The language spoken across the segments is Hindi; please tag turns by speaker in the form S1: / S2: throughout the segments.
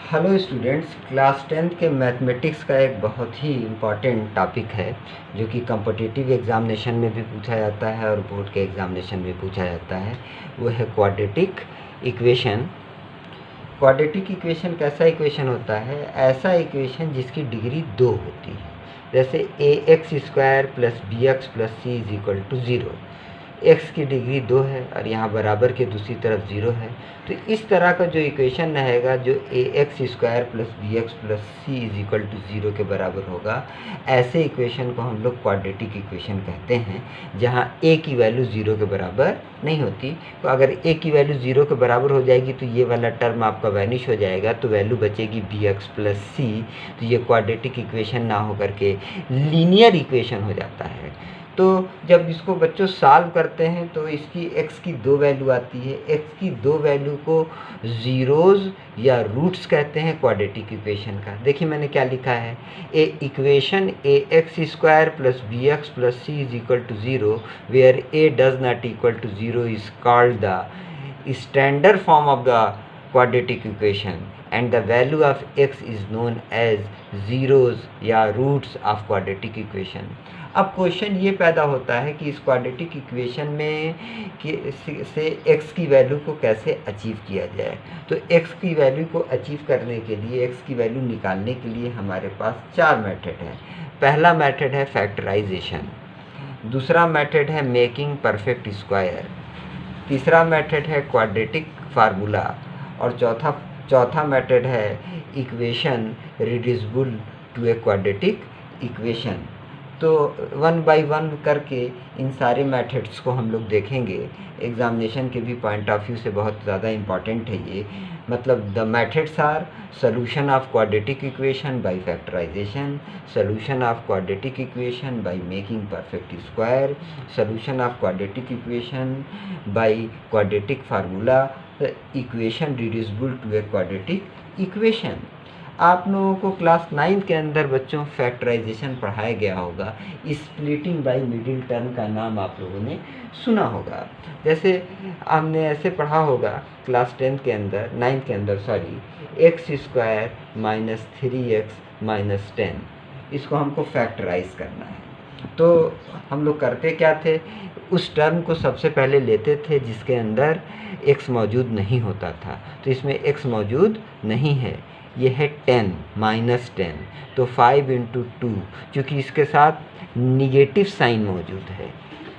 S1: हेलो स्टूडेंट्स, क्लास 10th के मैथमेटिक्स का एक बहुत ही इम्पॉर्टेंट टॉपिक है जो कि कॉम्पिटिटिव एग्जामिनेशन में भी पूछा जाता है और बोर्ड के एग्जामिनेशन में पूछा जाता है। वो है क्वाड्रेटिक इक्वेशन। क्वाड्रेटिक इक्वेशन कैसा इक्वेशन होता है? ऐसा इक्वेशन जिसकी डिग्री 2 होती है, जैसे ax² plus bx plus c is equal to 0। x की डिग्री 2 है और यहाँ बराबर के दूसरी तरफ 0 है, तो इस तरह का जो इक्वेशन रहेगा जो ax² plus bx plus c is equal to 0 के बराबर होगा, ऐसे इक्वेशन को हम लोग क्वाड्रेटिक इक्वेशन कहते हैं, जहाँ a की वैल्यू 0 के बराबर नहीं होती। तो अगर a की वैल्यू 0 के बराबर हो जाएगी तो ये वाला टर्म आपका वैनिश हो जाएगा, तो वैल्यू बचेगी bx प्लस c। तो ये क्वाड्रेटिक इक्वेशन ना होकर के लीनियर इक्वेशन हो जाता है। तो जब इसको बच्चों सॉल्व करते हैं तो इसकी x की 2 वैल्यू आती है। x की 2 वैल्यू को ज़ीरोज़ या रूट्स कहते हैं क्वाड्रेटिक इक्वेशन का। देखिए मैंने क्या लिखा है, a equation ax² plus bx plus c is equal to 0 where a does not equal to 0 is called the standard form of the quadratic equation and the value of x is known as zeros या roots of quadratic equation। अब क्वेश्चन ये पैदा होता है कि इस क्वाड्रेटिक इक्वेशन में से x की वैल्यू को कैसे अचीव किया जाए। तो x की वैल्यू को अचीव करने के लिए, x की वैल्यू निकालने के लिए हमारे पास 4 मेथड है। पहला मेथड है फैक्टराइजेशन, दूसरा मेथड है मेकिंग परफेक्ट स्क्वायर, तीसरा मेथड है क्वाड्रेटिक फार्मूला और चौथा मेथड है equation reducible to a quadratic equation. तो 1 बाय 1 करके इन सारे मेथड्स को हम लोग देखेंगे। एग्जामिनेशन के भी पॉइंट ऑफ व्यू से बहुत ज़्यादा इम्पॉर्टेंट है ये। मतलब the methods are solution of quadratic equation by factorization, solution of quadratic equation by making perfect square, solution of quadratic equation by quadratic formula, equation reducible to a quadratic equation. आप लोगों को क्लास 9 के अंदर बच्चों फैक्टराइजेशन पढ़ाया गया होगा। स्प्लिटिंग बाय मिडिल टर्म का नाम आप लोगों ने सुना होगा। जैसे हमने ऐसे पढ़ा होगा क्लास 10 के अंदर, 9 के अंदर sorry, x² minus 3x minus 10, इसको हमको फैक्टराइज करना है। तो हम लोग करते क्या थे, उस टर्म को सबसे पहले लेते थे जिसके अंदर x मौजूद नहीं होता था। तो इसमें x मौजूद नहीं है, ये है 10 माइनस 10, तो 5 इंटू 2, चूँकि इसके साथ निगेटिव साइन मौजूद है।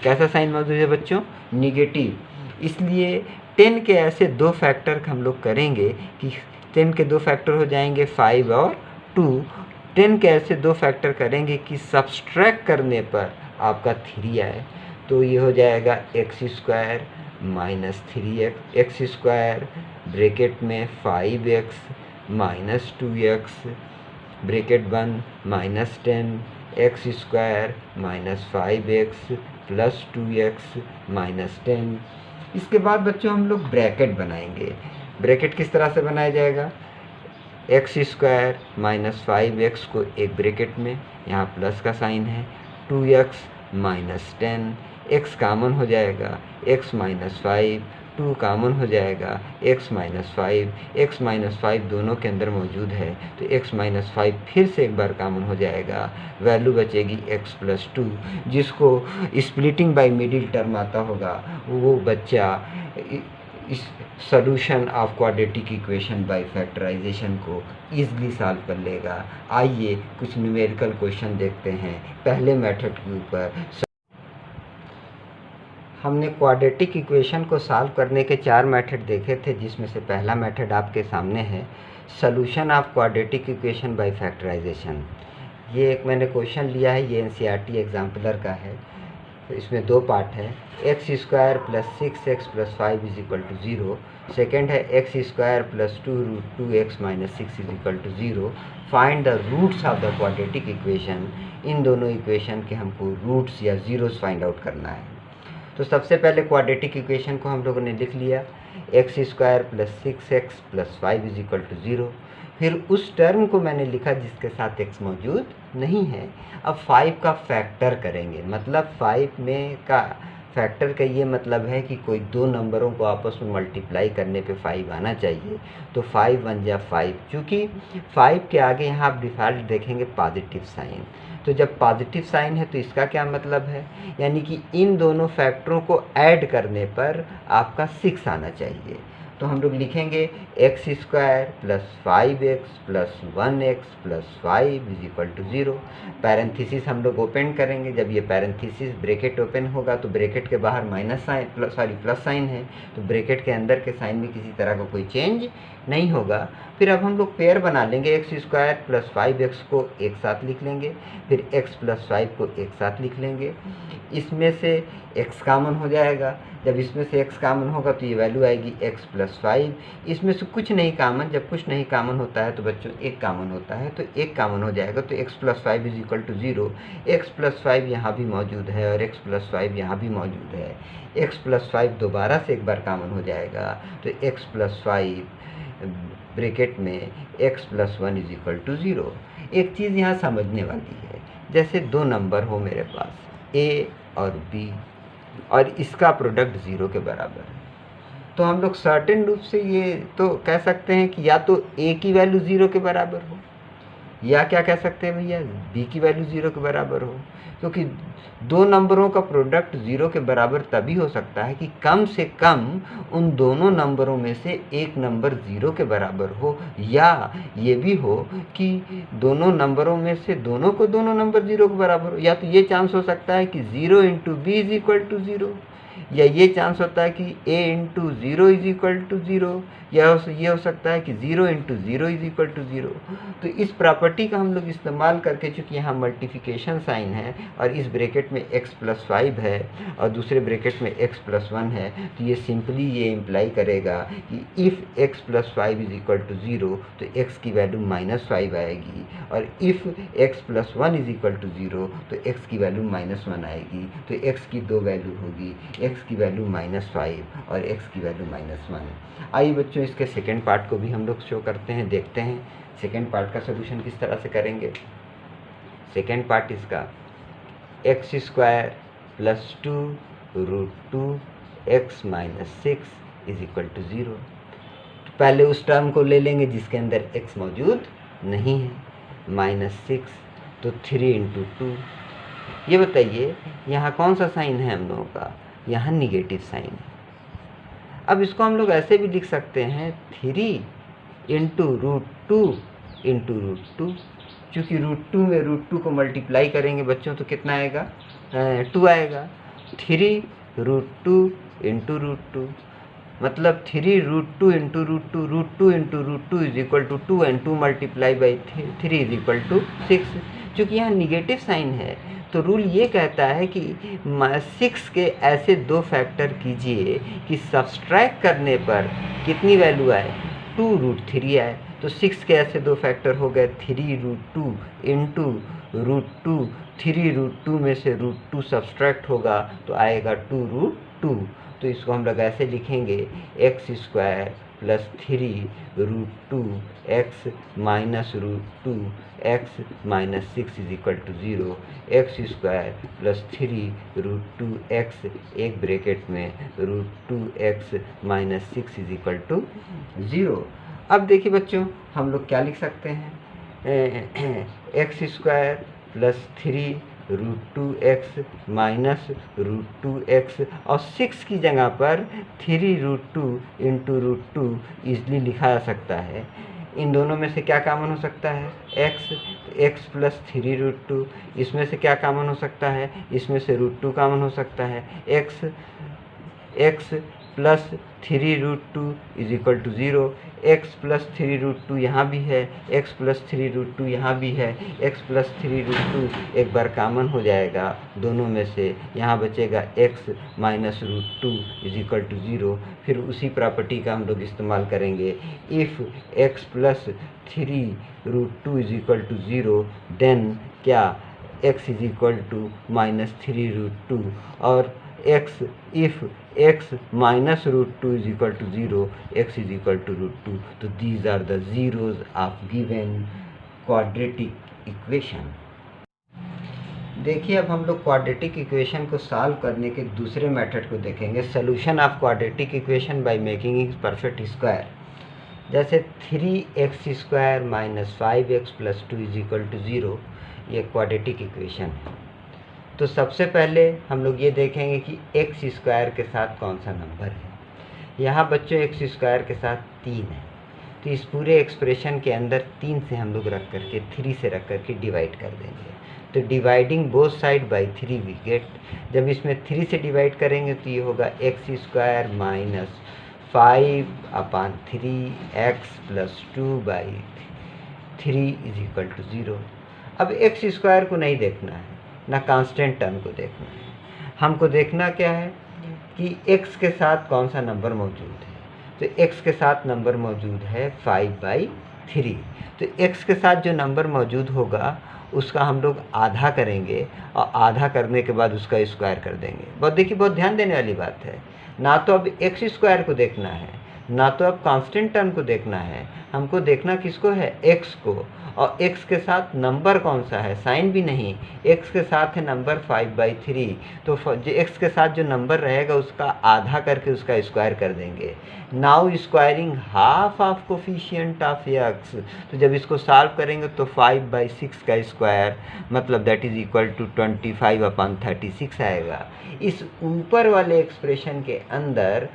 S1: कैसा साइन मौजूद है बच्चों? निगेटिव। इसलिए 10 के ऐसे 2 फैक्टर हम लोग करेंगे कि 10 के 2 फैक्टर हो जाएंगे 5 और 2। 10 के ऐसे 2 फैक्टर करेंगे कि सब्सट्रैक्ट करने पर आपका 3 आए। तो ये हो जाएगा x² माइनस 3x² ब्रैकेट में 5x माइनस 2x ब्रैकेट बंद minus 10x² minus 5x plus 2x minus 10। इसके बाद बच्चों हम लोग ब्रैकेट बनाएंगे। ब्रैकेट किस तरह से बनाया जाएगा, x² माइनस 5x को एक ब्रैकेट में, यहाँ प्लस का साइन है, 2x माइनस 10, x कामन हो जाएगा, x माइनस 5, 2 कामन हो जाएगा, x माइनस 5, x माइनस 5 दोनों के अंदर मौजूद है, तो x माइनस 5 फिर से एक बार कामन हो जाएगा, वैल्यू बचेगी x प्लस 2। जिसको स्प्लिटिंग बाय मिडिल टर्म आता होगा वो बच्चा इस solution of quadratic equation by factorization को ईजिली सॉल्व कर लेगा। आइए कुछ न्यूमेरिकल क्वेश्चन देखते हैं पहले मेथड के ऊपर। हमने क्वाड्रेटिक इक्वेशन को सॉल्व करने के 4 मेथड देखे थे, जिसमें से पहला मेथड आपके सामने है, solution of quadratic equation by factorization. ये एक मैंने क्वेश्चन लिया है, ये एनसीईआरटी एग्जाम्पलर का है। तो इसमें 2 पार्ट है, x² plus 6x plus 5 is equal to 0। Second है x² plus 2x minus 6 is equal to 0। Find the roots of the quadratic equation. इन दोनों इक्वेशन के हमको रूट्स या ज़ीरोस फाइंड आउट करना है। तो सबसे पहले क्वाड्रेटिक इक्वेशन को हम लोगों ने लिख लिया, x² plus 6x plus 5 is equal to 0। फिर उस टर्म को मैंने लिखा जिसके साथ x मौजूद नहीं है। अब 5 का फैक्टर करेंगे, मतलब 5 में का फैक्टर का ये मतलब है कि कोई दो नंबरों को आपस में मल्टीप्लाई करने पे 5 आना चाहिए। तो 5 1 जा 5, चूँकि 5 के आगे यहाँ आप डिफ़ॉल्ट देखेंगे पॉजिटिव साइन। तो जब पॉजिटिव साइन है तो इसका क्या मतलब है, यानी कि इन दोनों फैक्टरों को ऐड करने पर आपका 6 आना चाहिए। तो हम लोग लिखेंगे x square plus 5x plus 1x plus 5 is equal to 0। Parenthesis हम लोग ओपन करेंगे। जब ये पैरेंथेसिस ब्रैकेट ओपन होगा तो ब्रैकेट के बाहर माइनस साइन प्लस साइन है, तो ब्रैकेट के अंदर के साइन में किसी तरह का कोई चेंज नहीं होगा। फिर अब हम लोग पेयर बना लेंगे, एक्स स्क्वायर प्लस 5x को एक साथ लिख लेंगे, फिर x प्लस 5 को एक साथ लिख लेंगे। इसमें से x कॉमन हो जाएगा। जब इसमें से x कॉमन होगा तो ये वैल्यू आएगी x प्लस 5। इसमें से कुछ नहीं कॉमन, जब कुछ नहीं कॉमन होता है तो बच्चों एक कॉमन होता है, तो एक कॉमन हो जाएगा, तो x plus 5 is equal to 0। x plus 5 यहाँ भी मौजूद है और x प्लस 5 यहाँ भी मौजूद है। x प्लस 5 दोबारा से एक बार कॉमन हो जाएगा, तो x प्लस 5 ब्रैकेट में x plus 1 is equal to 0। एक चीज़ यहाँ समझने वाली है, जैसे दो नंबर हो मेरे पास a और b और इसका प्रोडक्ट 0 के बराबर है, तो हम लोग सर्टेन रूप से ये तो कह सकते हैं कि या तो a की वैल्यू 0 के बराबर हो, या क्या कह सकते हैं भैया, b की वैल्यू 0 के बराबर हो। क्योंकि दो नंबरों का प्रोडक्ट 0 के बराबर तभी हो सकता है कि कम से कम उन दोनों नंबरों में से एक नंबर 0 के बराबर हो, या ये भी हो कि दोनों नंबरों में से दोनों नंबर 0 के बराबर हो। या तो ये चांस हो सकता है कि 0 into b is equal to 0, या ये चांस होता है कि a into 0 is equal to 0, या ये हो सकता है कि 0 इंटू 0 इज इक्वल टू 0। तो इस प्रॉपर्टी का हम लोग इस्तेमाल करके, चूँकि यहाँ मल्टीप्लिकेशन साइन है और इस ब्रैकेट में x प्लस 5 है और दूसरे ब्रैकेट में x प्लस 1 है, तो ये सिंपली ये इम्प्लाई करेगा कि if x plus 5 is equal to 0 तो x की वैल्यू माइनस 5 आएगी, और if x plus 1 is equal to 0 तो x की वैल्यू माइनस 1 आएगी। तो x की दो वैल्यू होगी, x की वैल्यू -5 और x की वैल्यू -1। आइए बच्चों इसके सेकेंड पार्ट को भी हम लोग शो करते हैं, देखते हैं सेकेंड पार्ट का सोल्यूशन किस तरह से करेंगे। सेकेंड पार्ट इसका x square plus 2 root 2 x minus 6 is equal to 0। तो पहले उस टर्म को ले लेंगे जिसके अंदर x मौजूद नहीं है, -6 तो 3 इंटू 2। ये बताइए यहाँ कौन सा साइन है हम लोगों का, यहाँ निगेटिव साइन है। अब इसको हम लोग ऐसे भी लिख सकते हैं 3 इंटू रूट 2 इंटू रूट 2। चूँकि रूट 2 में रूट 2 को मल्टीप्लाई करेंगे बच्चों तो कितना आएगा, 2 आएगा। 3 रूट 2 इंटू रूट 2, मतलब 3 root 2 into root 2, root 2 into root 2 is equal to 2 and 2 multiply by 3 is equal to 6। चूँकि यहाँ निगेटिव साइन है तो रूल ये कहता है कि 6 के ऐसे दो फैक्टर कीजिए कि सब्सट्रैक्ट करने पर कितनी वैल्यू आए, 2 रूट 3 आए। तो 6 के ऐसे दो फैक्टर हो गए 3 रूट 2 इंटू रूट 2। 3 रूट 2 में से रूट 2 सब्सट्रैक्ट होगा तो आएगा 2 रूट 2। तो इसको हम लोग ऐसे लिखेंगे x square plus 3 root 2 x minus root 2 x minus 6 is equal to 0। X square plus 3 root 2 x एक ब्रैकेट में root 2 x minus 6 is equal to 0। अब देखिए बच्चों हम लोग क्या लिख सकते हैं, x square plus 3 root 2 x minus root 2 x, और 6 की जगह पर 3 रूट 2 इंटू रूट 2 ईजिली लिखा जा सकता है। इन दोनों में से क्या कॉमन हो सकता है, x प्लस 3 रूट 2। इसमें से क्या कॉमन हो सकता है, इसमें से रूट 2 कॉमन हो सकता है। x plus 3 root 2 is equal to 0। x plus 3 root 2 यहाँ भी है, x प्लस 3 रूट 2 यहाँ भी है। x प्लस 3 रूट 2 एक बार कॉमन हो जाएगा दोनों में से, यहाँ बचेगा x minus root 2 is equal to 0। फिर उसी प्रॉपर्टी का हम लोग इस्तेमाल करेंगे, if x plus 3 root 2 is equal to 0 then क्या x is equal to minus 3 root 2, और x if x minus root 2 is equal to 0 x is equal to root 2। तो these are the zeros of given quadratic equation. देखिए अब हम लोग क्वाड्रेटिक इक्वेशन को सॉल्व करने के दूसरे मेथड को देखेंगे, solution of quadratic equation by making it perfect square. जैसे 3x² minus 5x plus 2 is equal to 0, ये क्वाड्रेटिक इक्वेशन है। तो सबसे पहले हम लोग ये देखेंगे कि x² के साथ कौन सा नंबर है। यहाँ बच्चों x² के साथ 3 है, तो इस पूरे एक्सप्रेशन के अंदर 3 से हम लोग रख करके 3 से रख करके डिवाइड कर देंगे। तो dividing both side by 3 we get, जब इसमें 3 से डिवाइड करेंगे तो ये होगा x² minus 5/3x plus 2/3 is equal to 0। अब x² को नहीं देखना है, ना कांस्टेंट टर्म को देखना है, हमको देखना क्या है कि x के साथ कौन सा नंबर मौजूद है। तो x के साथ नंबर मौजूद है 5/3। तो x के साथ जो नंबर मौजूद होगा उसका हम लोग आधा करेंगे और आधा करने के बाद उसका स्क्वायर कर देंगे। बहुत देखिए, बहुत ध्यान देने वाली बात है, ना तो अब x² को देखना है, ना तो अब कांस्टेंट टर्म को देखना है, हमको देखना किसको है, x को। और x के साथ नंबर कौन सा है, साइन भी नहीं, x के साथ है नंबर 5/3। तो जो x के साथ जो नंबर रहेगा उसका आधा करके उसका स्क्वायर कर देंगे। Now squaring half of coefficient of x, तो जब इसको सॉल्व करेंगे तो 5/6 का स्क्वायर मतलब दैट इज इक्वल टू 25/36 आएगा। इस ऊपर वाले एक्सप्रेशन के अंदर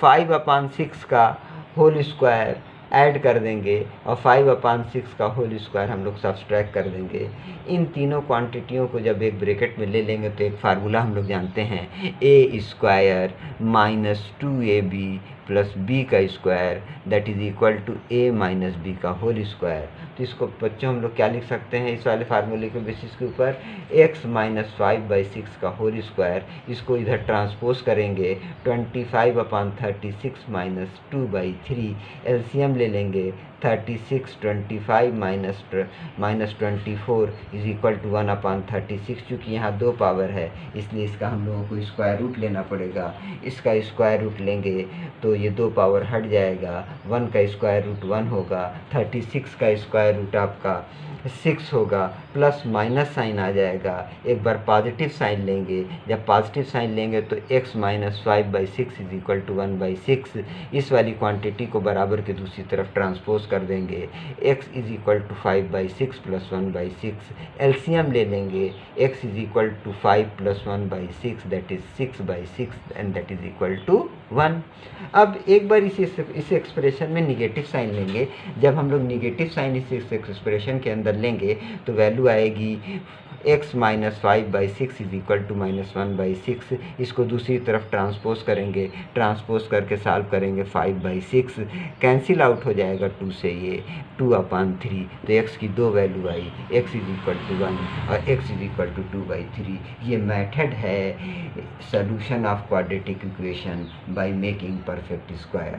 S1: 5/6 का होल स्क्वायर ऐड कर देंगे और 5/6 का होल स्क्वायर हम लोग सब्सट्रैक्ट कर देंगे। इन तीनों क्वांटिटियों को जब एक ब्रैकेट में ले लेंगे तो एक फार्मूला हम लोग जानते हैं, a² minus 2ab plus b का square that is equal to a minus b का होल स्क्वायर। तो इसको बच्चों हम लोग क्या लिख सकते हैं, इस वाले फार्मूले के बेसिस के ऊपर x माइनस 5/6 का होल स्क्वायर, इसको इधर ट्रांसपोज करेंगे 25/36 माइनस 2/3, एलसीएम ले लेंगे 36, 25 माइनस 24 इज इक्वल टू 1/36। चूँकि यहाँ 2 पावर है इसलिए इसका हम लोगों को स्क्वायर रूट लेना पड़ेगा। इसका स्क्वायर रूट लेंगे तो ये 2 पावर हट जाएगा, 1 का स्क्वायर रूट 1 होगा, 36 का स्क्वायर रूट आपका 6 होगा, प्लस माइनस साइन आ जाएगा। एक बार पॉजिटिव साइन लेंगे, जब पॉजिटिव साइन लेंगे तो x minus 5/6 is equal to 1/6। इस वाली क्वांटिटी को बराबर के दूसरी तरफ ट्रांसपोज कर देंगे, x is equal to 5/6 plus 1/6। LCM ले लेंगे, x is equal to 5 plus 1/6 that is 6/6 and that is equal to 1। अब एक बार इस एक्सप्रेशन में निगेटिव साइन लेंगे। जब हम लोग निगेटिव साइन इस एक्सप्रेशन के अंदर लेंगे तो वैल्यू आएगी x minus 5/6 is equal to minus 1/6। इसको दूसरी तरफ ट्रांसपोज करेंगे, ट्रांसपोज करके सॉल्व करेंगे 5/6 कैंसिल आउट हो जाएगा 2 से, ये 2/3। तो x की 2 वैल्यू आई, x इज इक्वल टू 1 और x इज इक्वल टू 2/3। ये मेथड है solution of quadratic equation by making perfect square.